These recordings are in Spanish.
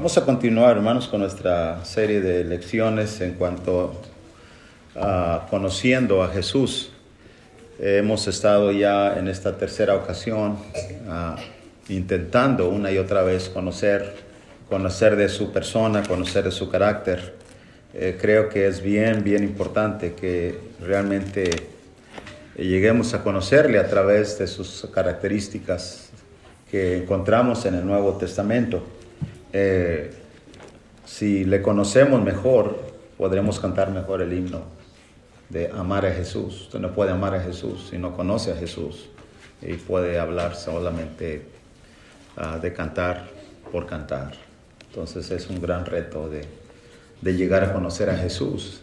Vamos a continuar, hermanos, con nuestra serie de lecciones en cuanto a conociendo a Jesús. Hemos estado ya en esta tercera ocasión intentando una y otra vez conocer de su persona, conocer de su carácter. Creo que es bien importante que realmente lleguemos a conocerle a través de sus características que encontramos en el Nuevo Testamento. Si le conocemos mejor, podremos cantar mejor el himno de amar a Jesús. Usted no puede amar a Jesús si no conoce a Jesús, y puede hablar solamente de cantar por cantar. Entonces es un gran reto de llegar a conocer a Jesús,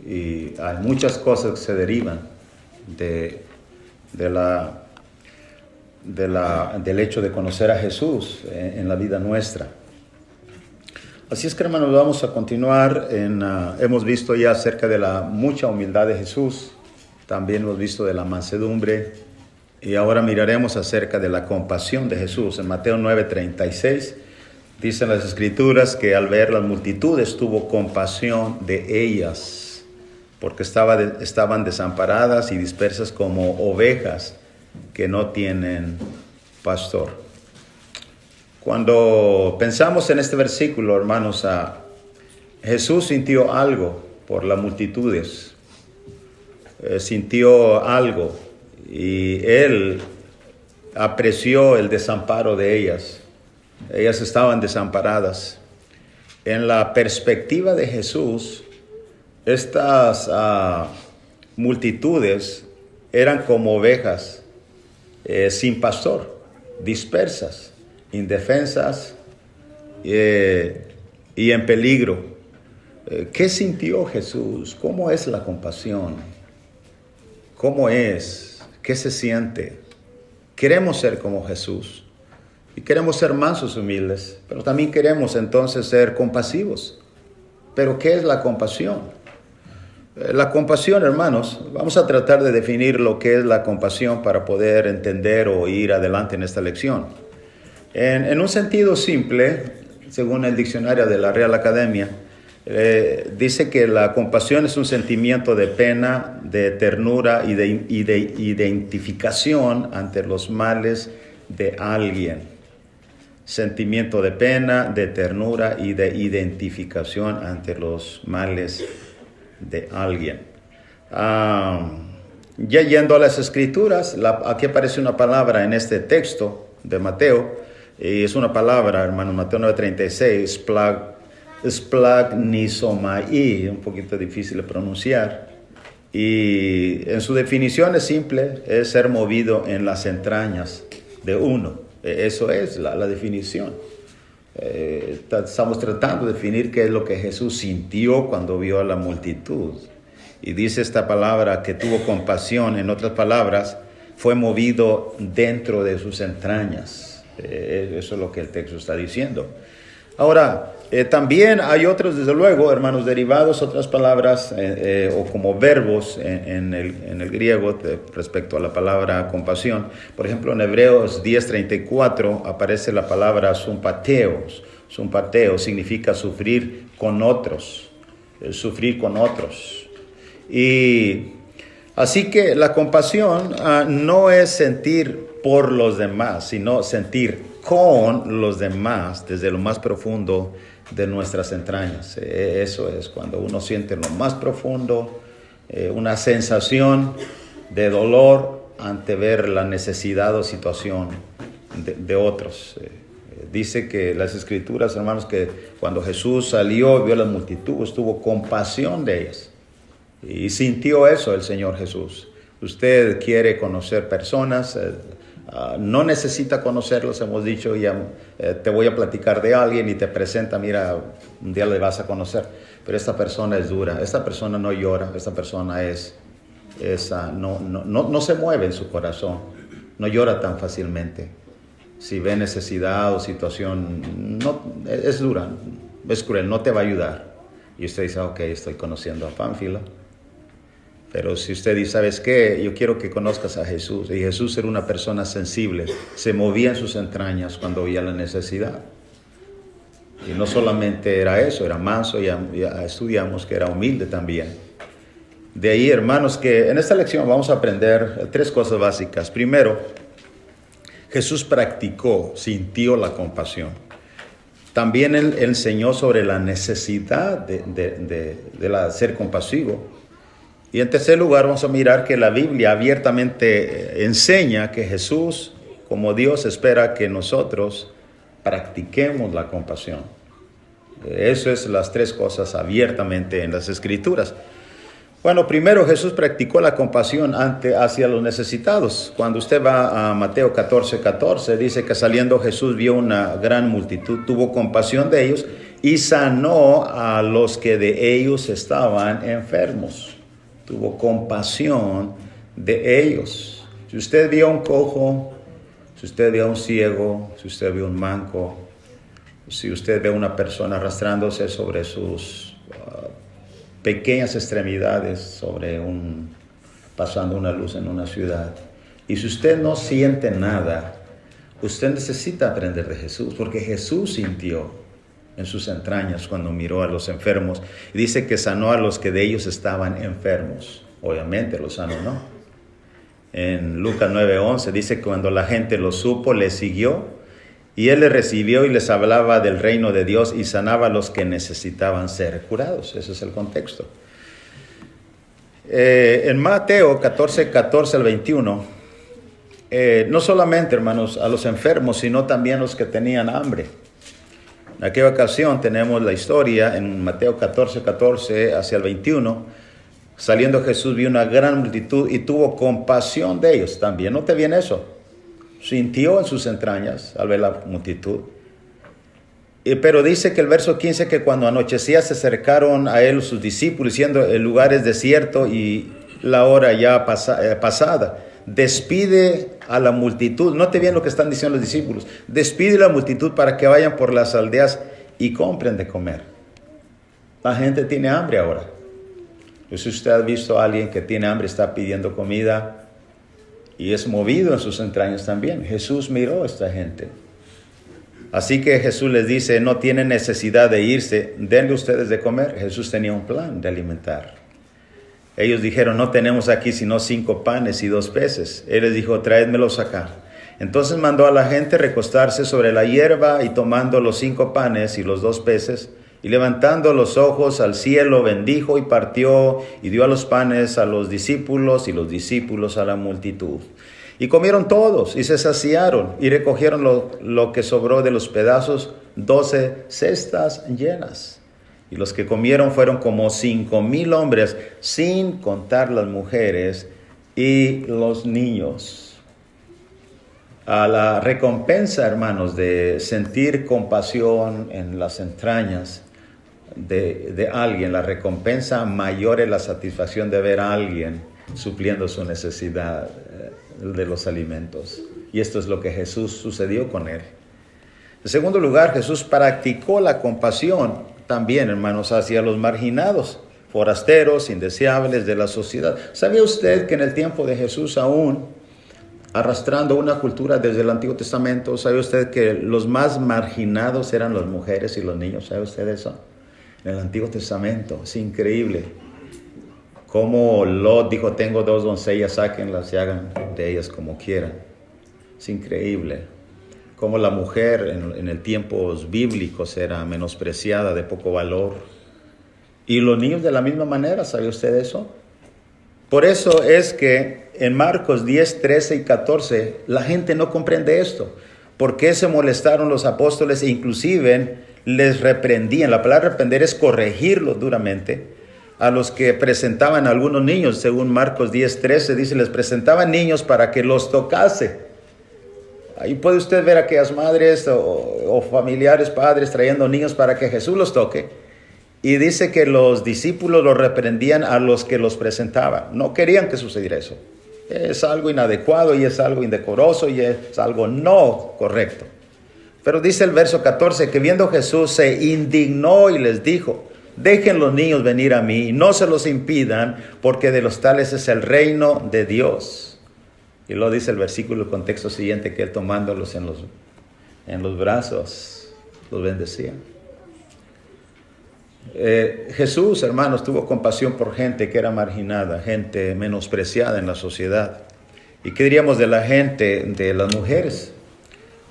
y hay muchas cosas que se derivan del hecho de conocer a Jesús en la vida nuestra. Así es que, hermanos, vamos a continuar. Hemos visto ya acerca de la mucha humildad de Jesús, también hemos visto de la mansedumbre, y ahora miraremos acerca de la compasión de Jesús. En Mateo 9:36 dicen las Escrituras que al ver las multitudes tuvo compasión de ellas, porque estaban desamparadas y dispersas como ovejas que no tienen pastor. Cuando pensamos en este versículo, hermanos, Jesús sintió algo por las multitudes, sintió algo, y Él apreció el desamparo de ellas. Ellas estaban desamparadas. En la perspectiva de Jesús, estas multitudes eran como ovejas sin pastor, dispersas, indefensas y en peligro. ¿Qué sintió Jesús? ¿Cómo es la compasión? ¿Cómo es? ¿Qué se siente? Queremos ser como Jesús, y queremos ser mansos, humildes, pero también queremos entonces ser compasivos. ¿Pero qué es la compasión? La compasión, hermanos, vamos a tratar de definir lo que es la compasión para poder entender o ir adelante en esta lección. En un sentido simple, según el diccionario de la Real Academia, dice que la compasión es un sentimiento de pena, de ternura y de identificación ante los males de alguien. Sentimiento de pena, de ternura y de identificación ante los males de alguien. Ya yendo a las Escrituras, aquí aparece una palabra en este texto de Mateo, y es una palabra, hermano, Mateo 9:36, splagnisomai, un poquito difícil de pronunciar, y en su definición es simple, es ser movido en las entrañas de uno. Eso es la definición. Estamos tratando de definir qué es lo que Jesús sintió cuando vio a la multitud, y dice esta palabra que tuvo compasión. En otras palabras, fue movido dentro de sus entrañas. Eso es lo que el texto está diciendo. Ahora, también hay otros, desde luego, hermanos, derivados, otras palabras o como verbos en el griego respecto a la palabra compasión. Por ejemplo, en Hebreos 10:34 aparece la palabra sympateo. Sympateo significa sufrir con otros. Y así que la compasión no es sentir por los demás, sino sentir con los demás desde lo más profundo de nuestras entrañas. Eso es cuando uno siente en lo más profundo una sensación de dolor ante ver la necesidad o situación de otros. Dice que las Escrituras, hermanos, que cuando Jesús salió, vio a la multitud, tuvo compasión de ellas. Y sintió eso el Señor Jesús. Usted quiere conocer personas, no necesita conocerlos, hemos dicho, ya te voy a platicar de alguien y te presenta, mira, un día le vas a conocer, pero esta persona es dura, esta persona no llora, esta persona no se mueve en su corazón, no llora tan fácilmente. Si ve necesidad o situación, es dura, es cruel, no te va a ayudar. Y usted dice, ok, estoy conociendo a Pánfilo. Pero si usted dice, ¿sabes qué? Yo quiero que conozcas a Jesús. Y Jesús era una persona sensible. Se movía en sus entrañas cuando veía la necesidad. Y no solamente era eso, era manso, ya estudiamos que era humilde también. De ahí, hermanos, que en esta lección vamos a aprender 3 cosas básicas. Primero, Jesús practicó, sintió la compasión. También él enseñó sobre la necesidad de ser compasivo. Y en tercer lugar, vamos a mirar que la Biblia abiertamente enseña que Jesús, como Dios, espera que nosotros practiquemos la compasión. Eso es las 3 cosas abiertamente en las Escrituras. Bueno, primero Jesús practicó la compasión hacia los necesitados. Cuando usted va a Mateo 14:14, dice que saliendo Jesús vio una gran multitud, tuvo compasión de ellos y sanó a los que de ellos estaban enfermos. Tuvo compasión de ellos. Si usted vio a un cojo, si usted vio a un ciego, si usted vio a un manco, si usted ve a una persona arrastrándose sobre sus pequeñas extremidades, pasando una luz en una ciudad, y si usted no siente nada, usted necesita aprender de Jesús, porque Jesús sintió en sus entrañas cuando miró a los enfermos, y dice que sanó a los que de ellos estaban enfermos. Obviamente los sanó, ¿no? En Lucas 9:11 dice que cuando la gente lo supo, le siguió, y él les recibió y les hablaba del reino de Dios y sanaba a los que necesitaban ser curados. Ese es el contexto. En Mateo 14:14 al 21, no solamente, hermanos, a los enfermos, sino también a los que tenían hambre. En aquella ocasión tenemos la historia en Mateo 14:14 hacia el 21. Saliendo Jesús vio una gran multitud y tuvo compasión de ellos. También note bien eso. Sintió en sus entrañas al ver la multitud. Pero dice que el verso 15, que cuando anochecía se acercaron a él sus discípulos, diciendo: el lugar es desierto y la hora ya pasada. Despide a la multitud. Note bien lo que están diciendo los discípulos. Despide a la multitud para que vayan por las aldeas y compren de comer. La gente tiene hambre ahora. Si usted ha visto a alguien que tiene hambre, está pidiendo comida y es movido en sus entrañas también. Jesús miró a esta gente. Así que Jesús les dice: no tienen necesidad de irse, denle ustedes de comer. Jesús tenía un plan de alimentar. Ellos dijeron: no tenemos aquí sino 5 panes y 2 peces. Él les dijo: traédmelos acá. Entonces mandó a la gente recostarse sobre la hierba, y tomando los 5 panes y los 2 peces, y levantando los ojos al cielo, bendijo y partió, y dio a los panes a los discípulos, y los discípulos a la multitud. Y comieron todos, y se saciaron, y recogieron lo que sobró de los pedazos, 12 cestas llenas. Y los que comieron fueron como 5,000 hombres, sin contar las mujeres y los niños. A la recompensa, hermanos, de sentir compasión en las entrañas de alguien, la recompensa mayor es la satisfacción de ver a alguien supliendo su necesidad de los alimentos. Y esto es lo que Jesús sucedió con él. En segundo lugar, Jesús practicó la compasión también, hermanos, hacia los marginados, forasteros, indeseables de la sociedad. ¿Sabía usted que en el tiempo de Jesús, aún arrastrando una cultura desde el Antiguo Testamento, sabe usted que los más marginados eran las mujeres y los niños? ¿Sabe usted eso? En el Antiguo Testamento, es increíble. Como Lot dijo: tengo 2 doncellas, sáquenlas y hagan de ellas como quieran. Es increíble. Como la mujer en el tiempos bíblicos era menospreciada, de poco valor. Y los niños de la misma manera, ¿sabe usted eso? Por eso es que en Marcos 10, 13 y 14, la gente no comprende esto. ¿Por qué se molestaron los apóstoles e inclusive les reprendían? La palabra reprender es corregirlos duramente a los que presentaban a algunos niños. Según Marcos 10, 13 dice: les presentaban niños para que los tocase. Ahí puede usted ver a aquellas madres o familiares, padres, trayendo niños para que Jesús los toque. Y dice que los discípulos los reprendían a los que los presentaban. No querían que sucediera eso. Es algo inadecuado y es algo indecoroso y es algo no correcto. Pero dice el verso 14 que viendo Jesús se indignó y les dijo: dejen los niños venir a mí y no se los impidan, porque de los tales es el reino de Dios. Y luego dice el versículo, el contexto siguiente, que él tomándolos en los brazos los bendecía. Jesús, hermanos, tuvo compasión por gente que era marginada, gente menospreciada en la sociedad. ¿Y qué diríamos de la gente, de las mujeres?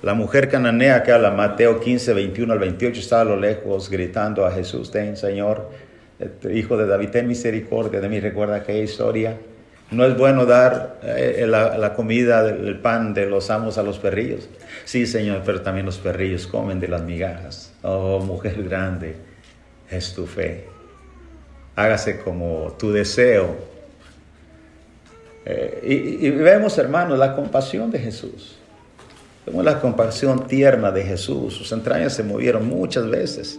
La mujer cananea que habla Mateo 15, 21 al 28 estaba a lo lejos gritando a Jesús: ten, Señor, hijo de David, ten misericordia de mí. Recuerda aquella historia. No es bueno dar la comida, el pan de los amos a los perrillos. Sí, Señor, pero también los perrillos comen de las migajas. Oh, mujer grande, es tu fe. Hágase como tu deseo. Y vemos, hermanos, la compasión de Jesús. Vemos la compasión tierna de Jesús. Sus entrañas se movieron muchas veces.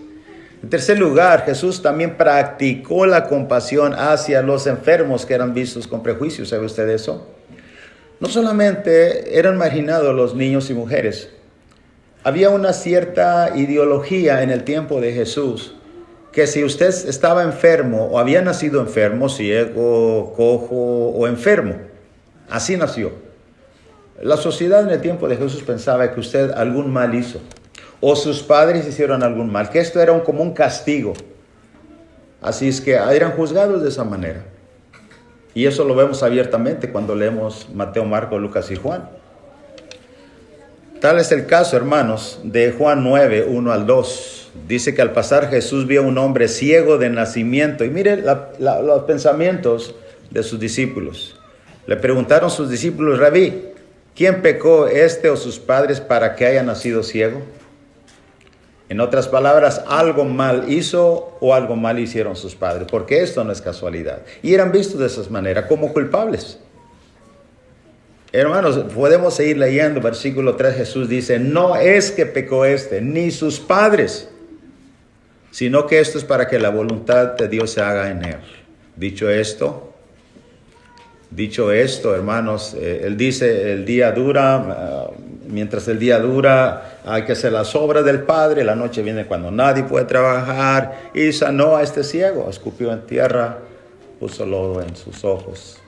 En tercer lugar, Jesús también practicó la compasión hacia los enfermos que eran vistos con prejuicios. ¿Sabe usted eso? No solamente eran marginados los niños y mujeres. Había una cierta ideología en el tiempo de Jesús que si usted estaba enfermo o había nacido enfermo, ciego, cojo o enfermo, así nació. La sociedad en el tiempo de Jesús pensaba que usted algún mal hizo o sus padres hicieron algún mal, que esto era como un castigo. Así es que eran juzgados de esa manera. Y eso lo vemos abiertamente cuando leemos Mateo, Marcos, Lucas y Juan. Tal es el caso, hermanos, de Juan 9, 1 al 2. Dice que al pasar Jesús vio a un hombre ciego de nacimiento. Y mire los pensamientos de sus discípulos. Le preguntaron sus discípulos: Rabí, ¿quién pecó, este o sus padres, para que haya nacido ciego? En otras palabras, algo mal hizo o algo mal hicieron sus padres, porque esto no es casualidad. Y eran vistos de esa manera, como culpables. Hermanos, podemos seguir leyendo. Versículo 3, Jesús dice: no es que pecó este, ni sus padres, sino que esto es para que la voluntad de Dios se haga en él. Dicho esto, hermanos, él dice: el día dura, mientras el día dura, hay que hacer las obras del Padre. La noche viene cuando nadie puede trabajar. Y sanó a este ciego, escupió en tierra, puso lodo en sus ojos.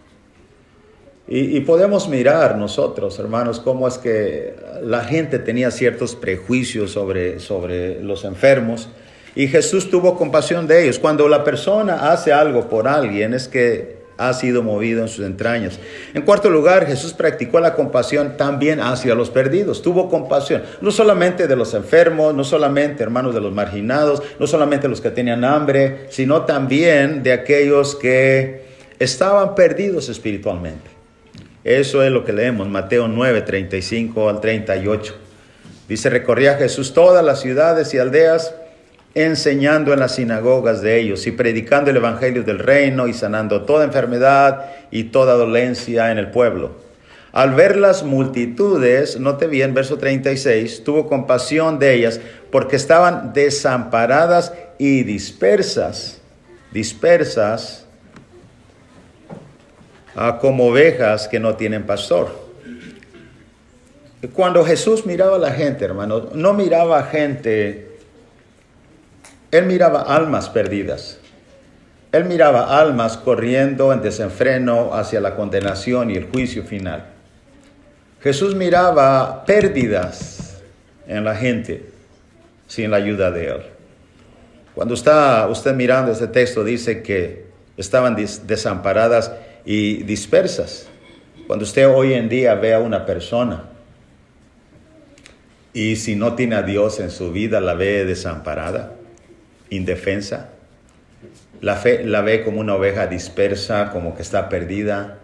Y podemos mirar nosotros, hermanos, cómo es que la gente tenía ciertos prejuicios sobre los enfermos. Y Jesús tuvo compasión de ellos. Cuando la persona hace algo por alguien, es que ha sido movido en sus entrañas. En cuarto lugar, Jesús practicó la compasión también hacia los perdidos. Tuvo compasión, no solamente de los enfermos, no solamente, hermanos, de los marginados, no solamente los que tenían hambre, sino también de aquellos que estaban perdidos espiritualmente. Eso es lo que leemos, Mateo 9, 35 al 38. Dice: recorría Jesús todas las ciudades y aldeas, enseñando en las sinagogas de ellos y predicando el evangelio del reino y sanando toda enfermedad y toda dolencia en el pueblo. Al ver las multitudes, note bien, verso 36, tuvo compasión de ellas porque estaban desamparadas y dispersas como ovejas que no tienen pastor. Cuando Jesús miraba a la gente, hermano, no miraba a gente. Él miraba almas perdidas. Él miraba almas corriendo en desenfreno hacia la condenación y el juicio final. Jesús miraba pérdidas en la gente sin la ayuda de Él. Cuando está usted mirando este texto, dice que estaban desamparadas y dispersas. Cuando usted hoy en día ve a una persona y si no tiene a Dios en su vida, la ve desamparada, indefensa, la ve como una oveja dispersa, como que está perdida,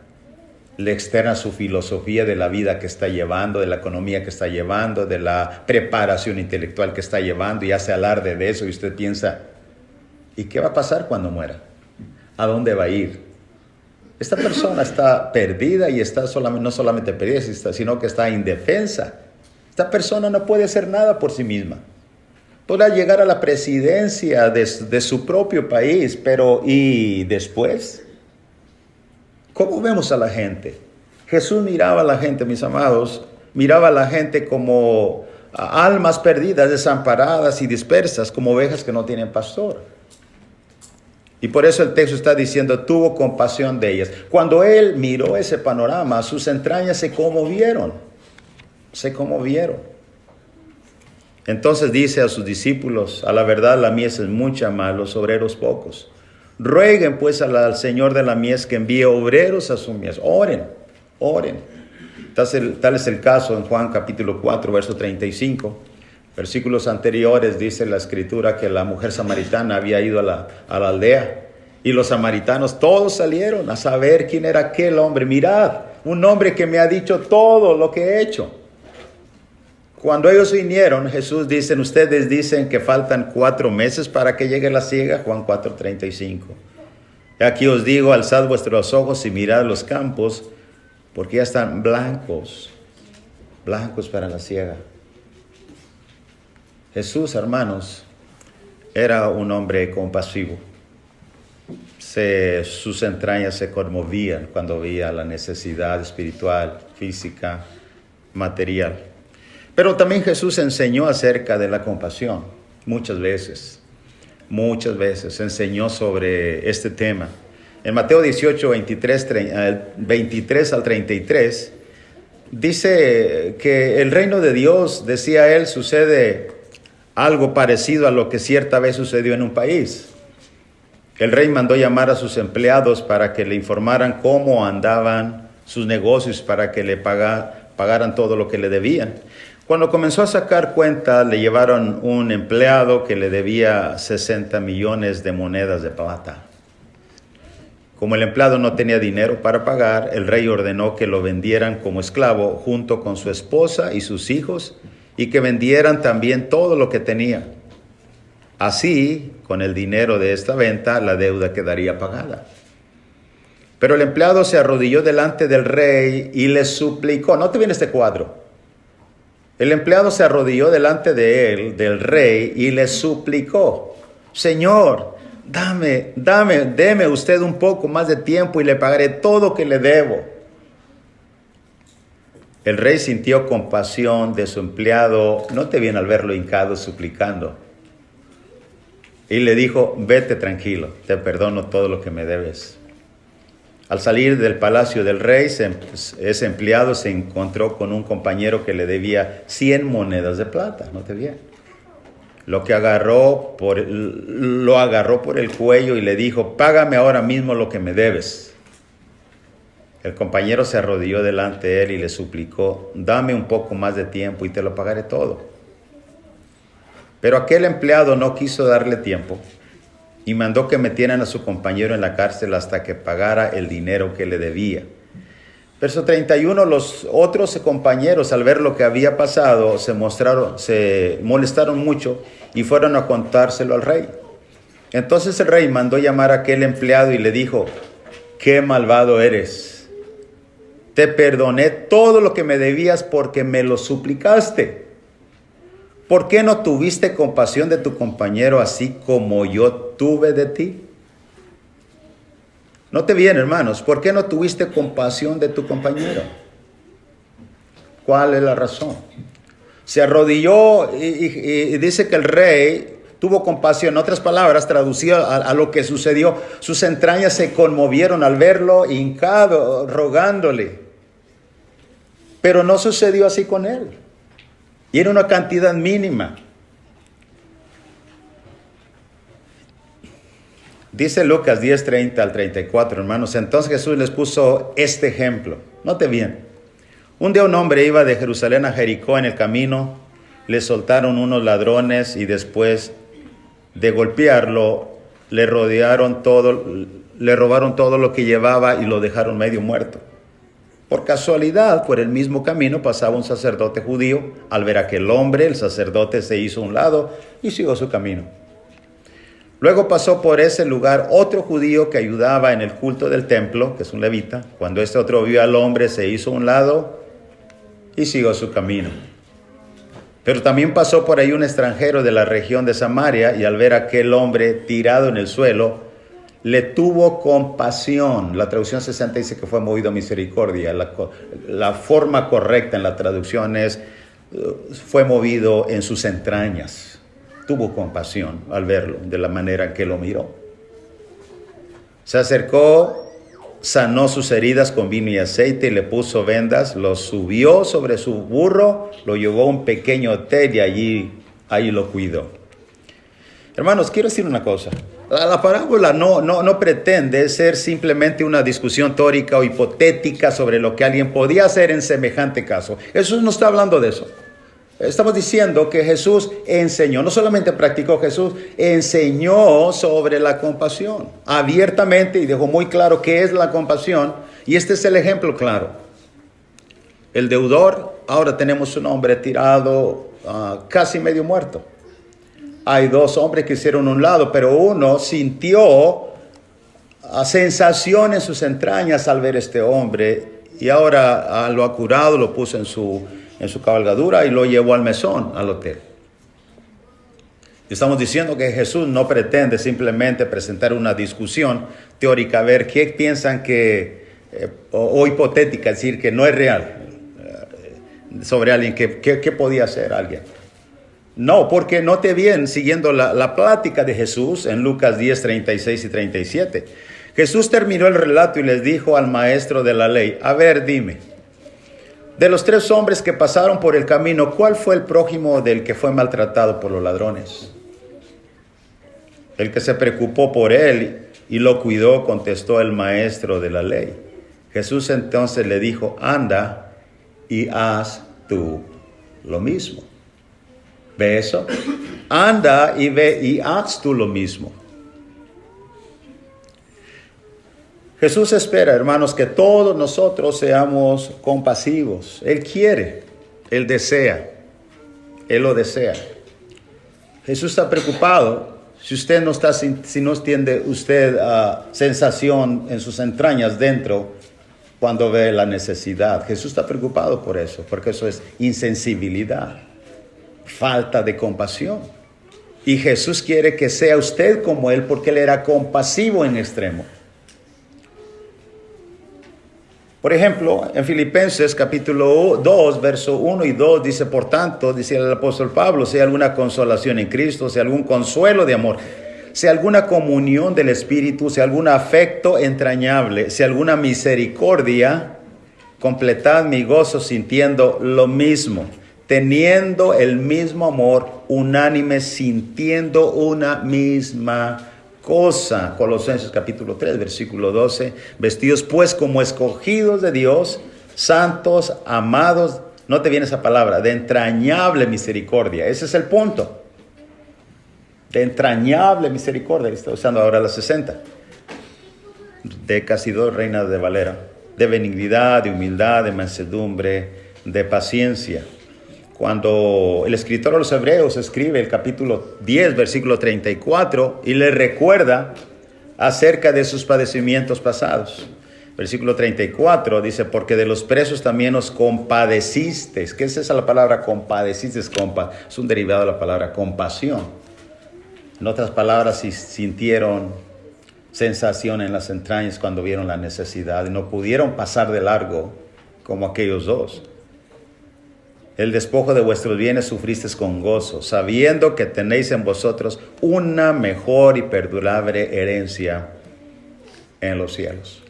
le externa su filosofía de la vida que está llevando, de la economía que está llevando, de la preparación intelectual que está llevando, y hace alarde de eso, y usted piensa: ¿y qué va a pasar cuando muera? ¿A dónde va a ir? Esta persona está perdida y está no solamente perdida, sino que está indefensa. Esta persona no puede hacer nada por sí misma. Podrá llegar a la presidencia de su propio país, pero ¿y después? ¿Cómo vemos a la gente? Jesús miraba a la gente, mis amados, miraba a la gente como almas perdidas, desamparadas y dispersas, como ovejas que no tienen pastor. Y por eso el texto está diciendo: tuvo compasión de ellas. Cuando él miró ese panorama, sus entrañas se conmovieron. Entonces dice a sus discípulos: a la verdad la mies es mucha, mas los obreros pocos. Rueguen pues al Señor de la mies que envíe obreros a su mies. Oren, oren. Tal es el caso en Juan capítulo 4, verso 35. Versículos anteriores dice la escritura que la mujer samaritana había ido a la aldea. Y los samaritanos todos salieron a saber quién era aquel hombre. Mirad, un hombre que me ha dicho todo lo que he hecho. Cuando ellos vinieron, Jesús dice: ustedes dicen que faltan 4 meses para que llegue la siega. Juan 4:35. Aquí os digo: alzad vuestros ojos y mirad los campos, porque ya están blancos para la siega. Jesús, hermanos, era un hombre compasivo. Sus entrañas se conmovían cuando veía la necesidad espiritual, física, material. Pero también Jesús enseñó acerca de la compasión muchas veces enseñó sobre este tema. En Mateo 18, 23 al 33, dice que el reino de Dios, decía él, sucede algo parecido a lo que cierta vez sucedió en un país. El rey mandó llamar a sus empleados para que le informaran cómo andaban sus negocios, para que le pagaran todo lo que le debían. Cuando comenzó a sacar cuenta, le llevaron un empleado que le debía 60 millones de monedas de plata. Como el empleado no tenía dinero para pagar, el rey ordenó que lo vendieran como esclavo junto con su esposa y sus hijos, y que vendieran también todo lo que tenía. Así, con el dinero de esta venta, la deuda quedaría pagada. Pero el empleado se arrodilló delante del rey y le suplicó. ¿No te viene este cuadro? El empleado se arrodilló delante de él, del rey, y le suplicó: Señor, deme usted un poco más de tiempo y le pagaré todo que le debo. El rey sintió compasión de su empleado. No te viene al verlo hincado suplicando. Y le dijo: vete tranquilo, te perdono todo lo que me debes. Al salir del palacio del rey, ese empleado se encontró con un compañero que le debía 100 monedas de plata. ¿No te bien? Lo agarró por el cuello y le dijo: págame ahora mismo lo que me debes. El compañero se arrodilló delante de él y le suplicó: dame un poco más de tiempo y te lo pagaré todo. Pero aquel empleado no quiso darle tiempo y mandó que metieran a su compañero en la cárcel hasta que pagara el dinero que le debía. Verso 31, los otros compañeros, al ver lo que había pasado, se molestaron mucho y fueron a contárselo al rey. Entonces el rey mandó llamar a aquel empleado y le dijo: ¡qué malvado eres! Te perdoné todo lo que me debías porque me lo suplicaste. ¿Por qué no tuviste compasión de tu compañero así como yo tuve de ti? Note bien, hermanos, ¿por qué no tuviste compasión de tu compañero? ¿Cuál es la razón? Se arrodilló y dice que el rey tuvo compasión. En otras palabras, traducido a lo que sucedió, sus entrañas se conmovieron al verlo hincado, rogándole. Pero no sucedió así con él. Y era una cantidad mínima. Dice Lucas 10:30 al 34, hermanos. Entonces Jesús les puso este ejemplo. Note bien. Un día un hombre iba de Jerusalén a Jericó. En el camino le soltaron unos ladrones y después de golpearlo le robaron todo lo que llevaba y lo dejaron medio muerto. Por casualidad, por el mismo camino pasaba un sacerdote judío. Al ver a aquel hombre, el sacerdote se hizo a un lado y siguió su camino. Luego pasó por ese lugar otro judío que ayudaba en el culto del templo, que es un levita. Cuando este otro vio al hombre, se hizo a un lado y siguió su camino. Pero también pasó por ahí un extranjero de la región de Samaria, y al ver a aquel hombre tirado en el suelo, le tuvo compasión. La traducción 60 dice que fue movido a misericordia. La forma correcta en la traducción es: fue movido en sus entrañas. Tuvo compasión al verlo, de la manera en que lo miró. Se acercó, sanó sus heridas con vino y aceite y le puso vendas, lo subió sobre su burro, lo llevó a un pequeño hotel y allí ahí lo cuidó. Hermanos, quiero decir una cosa. La parábola no pretende ser simplemente una discusión teórica o hipotética sobre lo que alguien podía hacer en semejante caso. Jesús no está hablando de eso. Estamos diciendo que Jesús enseñó, no solamente practicó, Jesús enseñó sobre la compasión abiertamente y dejó muy claro qué es la compasión. Y este es el ejemplo claro. El deudor, ahora tenemos un hombre tirado casi medio muerto. Hay dos hombres que hicieron un lado, pero uno sintió sensación en sus entrañas al ver este hombre y ahora lo ha curado, lo puso en su cabalgadura y lo llevó al mesón, al hotel. Estamos diciendo que Jesús no pretende simplemente presentar una discusión teórica, a ver qué piensan que, o hipotética, es decir, que no es real, sobre alguien, qué podía hacer alguien. No, porque note bien, siguiendo la plática de Jesús en Lucas 10, 36 y 37. Jesús terminó el relato y les dijo al maestro de la ley, a ver, dime, de los 3 hombres que pasaron por el camino, ¿cuál fue el prójimo del que fue maltratado por los ladrones? El que se preocupó por él y lo cuidó, contestó el maestro de la ley. Jesús entonces le dijo, anda y haz tú lo mismo. ¿Ve eso? Anda y ve y haz tú lo mismo. Jesús espera, hermanos, que todos nosotros seamos compasivos. Él quiere, Él desea, Él lo desea. Jesús está preocupado. Si no tiene usted sensación en sus entrañas dentro cuando ve la necesidad. Jesús está preocupado por eso, porque eso es insensibilidad. Falta de compasión. Y Jesús quiere que sea usted como Él porque Él era compasivo en extremo. Por ejemplo, en Filipenses capítulo 2, verso 1 y 2 dice, por tanto, dice el apóstol Pablo, si hay alguna consolación en Cristo, si hay algún consuelo de amor, si hay alguna comunión del Espíritu, si hay algún afecto entrañable, si hay alguna misericordia, completad mi gozo sintiendo lo mismo, teniendo el mismo amor, unánime, sintiendo una misma cosa. Colosenses capítulo 3, versículo 12. Vestidos pues como escogidos de Dios, santos, amados, no te viene esa palabra, de entrañable misericordia. Ese es el punto. De entrañable misericordia. Está usando ahora la 60. De casi 2 Reina de Valera. De benignidad, de humildad, de mansedumbre, de paciencia. Cuando el escritor de los Hebreos escribe el capítulo 10, versículo 34, y le recuerda acerca de sus padecimientos pasados. Versículo 34 dice, porque de los presos también os compadecisteis. ¿Qué es esa la palabra compadecisteis? Es un derivado de la palabra compasión. En otras palabras, si sintieron sensación en las entrañas cuando vieron la necesidad y no pudieron pasar de largo como aquellos dos. El despojo de vuestros bienes sufristeis con gozo, sabiendo que tenéis en vosotros una mejor y perdurable herencia en los cielos.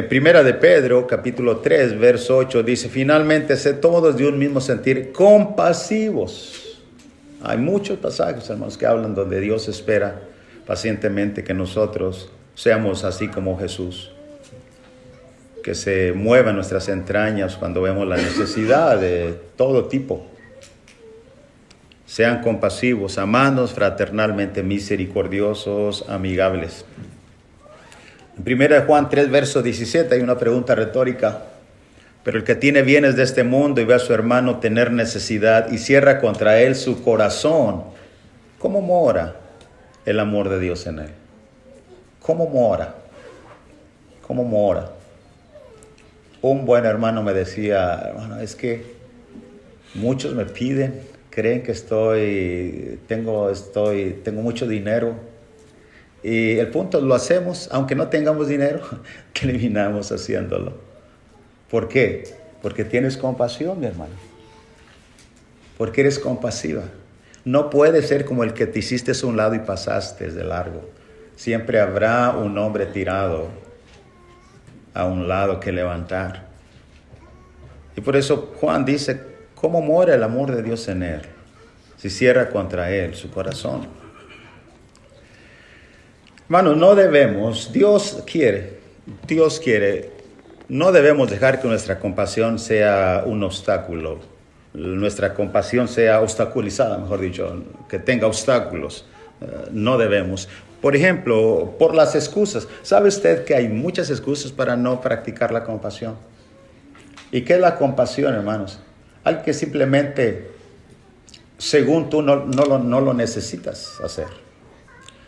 Primera de Pedro, capítulo 3, verso 8, dice, finalmente, sed todos de un mismo sentir, compasivos. Hay muchos pasajes, hermanos, que hablan donde Dios espera pacientemente que nosotros seamos así como Jesús. Que se muevan nuestras entrañas cuando vemos la necesidad de todo tipo. Sean compasivos, amados, fraternalmente misericordiosos, amigables. En 1 Juan 3, verso 17 hay una pregunta retórica. Pero el que tiene bienes de este mundo y ve a su hermano tener necesidad y cierra contra él su corazón, ¿cómo mora el amor de Dios en él? ¿Cómo mora? ¿Cómo mora? Un buen hermano me decía, hermano, es que muchos me piden, creen que tengo mucho dinero. Y el punto, lo hacemos, aunque no tengamos dinero, terminamos haciéndolo. ¿Por qué? Porque tienes compasión, mi hermano. Porque eres compasiva. No puedes ser como el que te hiciste a un lado y pasaste de largo. Siempre habrá un hombre tirado a un lado que levantar. Y por eso Juan dice ¿cómo mora el amor de Dios en él? Si cierra contra él su corazón. Hermano, no debemos, Dios quiere, no debemos dejar que nuestra compasión sea un obstáculo, nuestra compasión sea obstaculizada, mejor dicho, que tenga obstáculos. No debemos. Por ejemplo, por las excusas. ¿Sabe usted que hay muchas excusas para no practicar la compasión? ¿Y qué es la compasión, hermanos? Algo que simplemente, según tú, no lo necesitas hacer.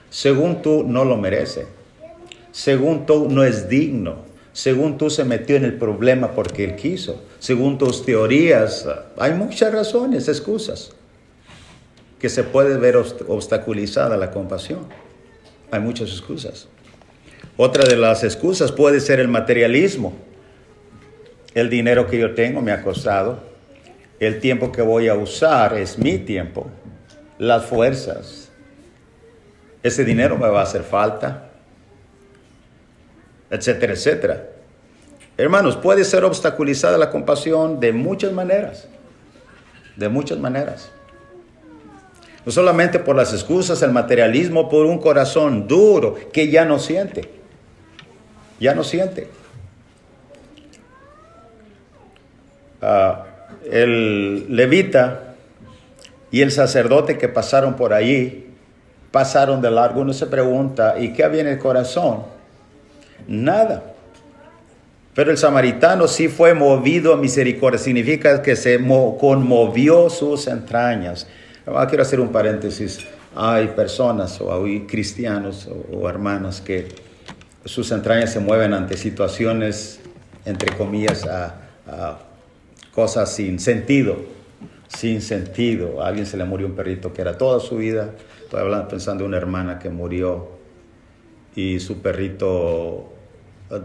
Según tú, no lo merece. Según tú, no es digno. Según tú, se metió en el problema porque él quiso. Según tus teorías, hay muchas razones, excusas, que se puede ver obstaculizada la compasión. Hay muchas excusas. Otra de las excusas puede ser el materialismo. El dinero que yo tengo me ha costado. El tiempo que voy a usar es mi tiempo. Las fuerzas. Ese dinero me va a hacer falta. Etcétera, etcétera. Hermanos, puede ser obstaculizada la compasión de muchas maneras. De muchas maneras. No solamente por las excusas, el materialismo, por un corazón duro que ya no siente. Ya no siente. El levita y el sacerdote que pasaron por allí, pasaron de largo. Uno se pregunta, ¿y qué había en el corazón? Nada. Pero el samaritano sí fue movido a misericordia. Significa que se conmovió sus entrañas. Quiero hacer un paréntesis. Hay personas o hay cristianos o hermanas que sus entrañas se mueven ante situaciones, entre comillas, a cosas sin sentido. Sin sentido. A alguien se le murió un perrito que era toda su vida. Estoy pensando en una hermana que murió y su perrito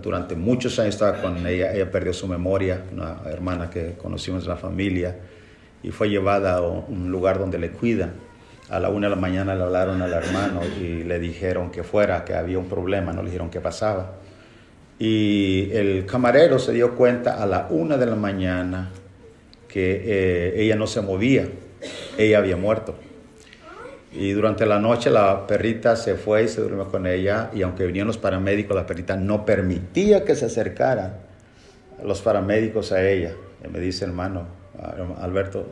durante muchos años estaba con ella. Ella perdió su memoria, una hermana que conocimos en la familia, y fue llevada a un lugar donde le cuidan. A la 1 de la mañana le hablaron al hermano y le dijeron que fuera, que había un problema, no le dijeron qué pasaba. Y el camarero se dio cuenta a la 1 de la mañana que ella no se movía, ella había muerto. Y durante la noche la perrita se fue y se durmió con ella, y aunque vinieron los paramédicos, la perrita no permitía que se acercaran los paramédicos a ella. Y me dice, hermano Alberto,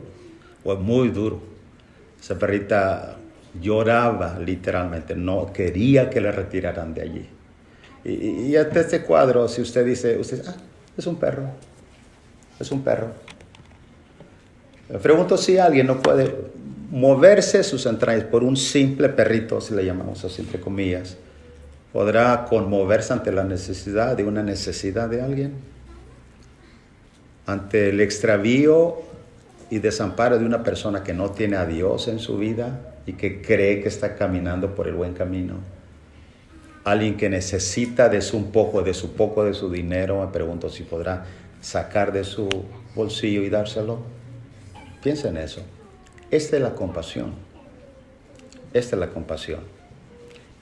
fue muy duro. Esa perrita lloraba literalmente, no quería que la retiraran de allí. Y hasta este cuadro, si usted dice, es un perro, es un perro. Me pregunto si alguien no puede moverse sus entrañas por un simple perrito, si le llamamos así, entre comillas, podrá conmoverse ante la necesidad de una necesidad de alguien, ante el extravío y desamparo de una persona que no tiene a Dios en su vida y que cree que está caminando por el buen camino. Alguien que necesita de su poco de su dinero, me pregunto si podrá sacar de su bolsillo y dárselo. Piensa en eso. Esta es la compasión. Esta es la compasión.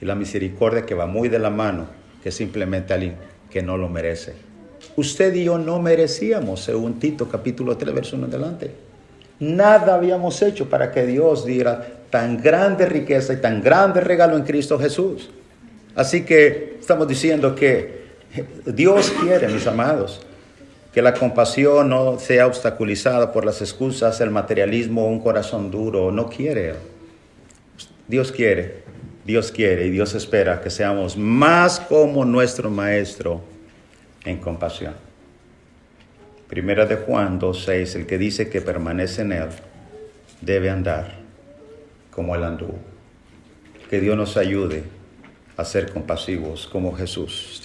Y la misericordia que va muy de la mano, que simplemente alguien que no lo merece. Usted y yo no merecíamos, según Tito capítulo 3, verso 1 en adelante. Nada habíamos hecho para que Dios diera tan grande riqueza y tan grande regalo en Cristo Jesús. Así que estamos diciendo que Dios quiere, mis amados, que la compasión no sea obstaculizada por las excusas, el materialismo, un corazón duro. No quiere. Dios quiere y Dios espera que seamos más como nuestro Maestro en compasión. Primera de Juan 2:6, el que dice que permanece en él debe andar como él anduvo. Que Dios nos ayude a ser compasivos como Jesús.